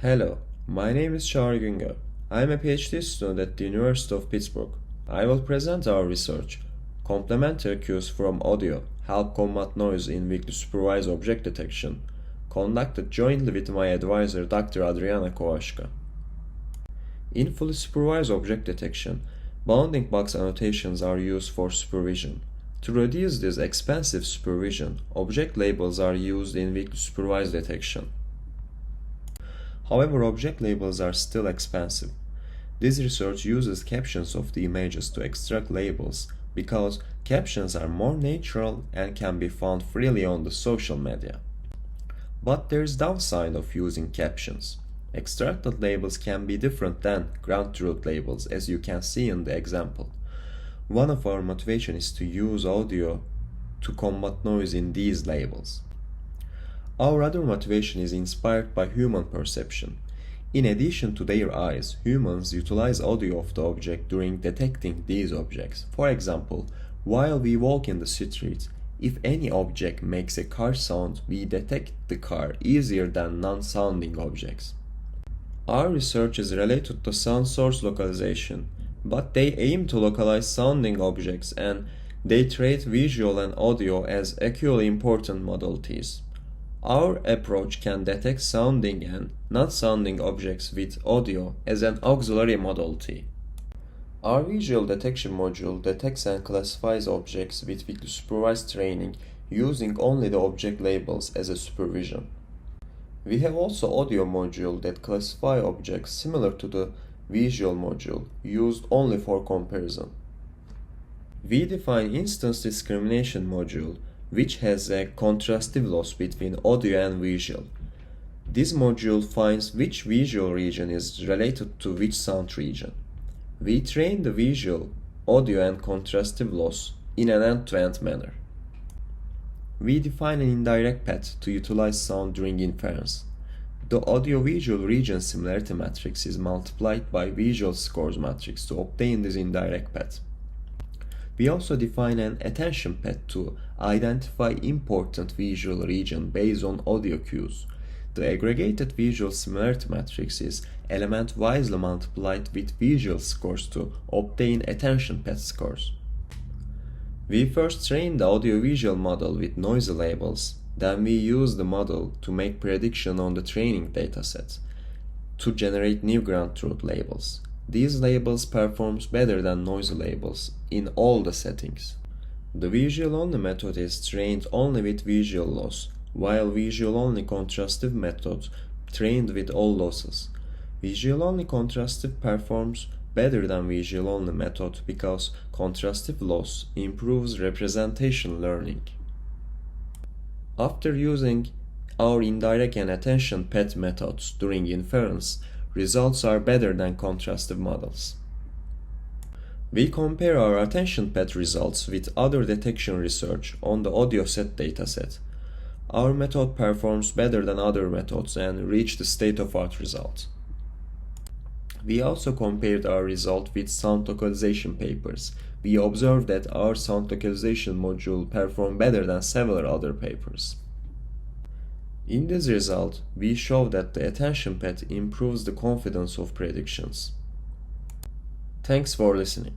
Hello, my name is Gungor. I am a PhD student at the University of Pittsburgh. I will present our research. Complementary cues from audio help combat noise in weakly-supervised object detection, conducted jointly with my advisor Dr. Adriana Kovashka. In fully supervised object detection, bounding box annotations are used for supervision. To reduce this expensive supervision, object labels are used in weakly supervised detection. However, object labels are still expensive. This research uses captions of the images to extract labels because captions are more natural and can be found freely on the social media. But there is downside of using captions. Extracted labels can be different than ground truth labels, as you can see in the example. One of our motivation is to use audio to combat noise in these labels. Our other motivation is inspired by human perception. In addition to their eyes, humans utilize audio of the object during detecting these objects. For example, while we walk in the street, if any object makes a car sound, we detect the car easier than non-sounding objects. Our research is related to sound source localization, but they aim to localize sounding objects and they treat visual and audio as equally important modalities. Our approach can detect sounding and non-sounding objects with audio as an auxiliary modality. Our visual detection module detects and classifies objects with weakly supervised training using only the object labels as a supervision. We have also audio module that classify objects similar to the visual module, used only for comparison. We define instance discrimination module, which has a contrastive loss between audio and visual. This module finds which visual region is related to which sound region. We train the visual, audio and contrastive loss in an end-to-end manner. We define an indirect path to utilize sound during inference. The audio-visual region similarity matrix is multiplied by visual scores matrix to obtain this indirect path. We also define an attention path to identify important visual region based on audio cues. The aggregated visual similarity matrix is element-wisely multiplied with visual scores to obtain attention path scores. We first train the audio-visual model with noisy labels, then we use the model to make prediction on the training datasets to generate new ground truth labels. These labels performs better than noisy labels in all the settings. The visual-only method is trained only with visual loss, while visual-only contrastive method trained with all losses. Visual-only contrastive performs better than visual-only method because contrastive loss improves representation learning. After using our indirect and attention path methods during inference, results are better than contrastive models. We compare our attention path results with other detection research on the AudioSet dataset. Our method performs better than other methods and reach the state-of-art result. We also compared our result with sound localization papers. We observed that our sound localization module performed better than several other papers. In this result, we show that the attention path improves the confidence of predictions. Thanks for listening.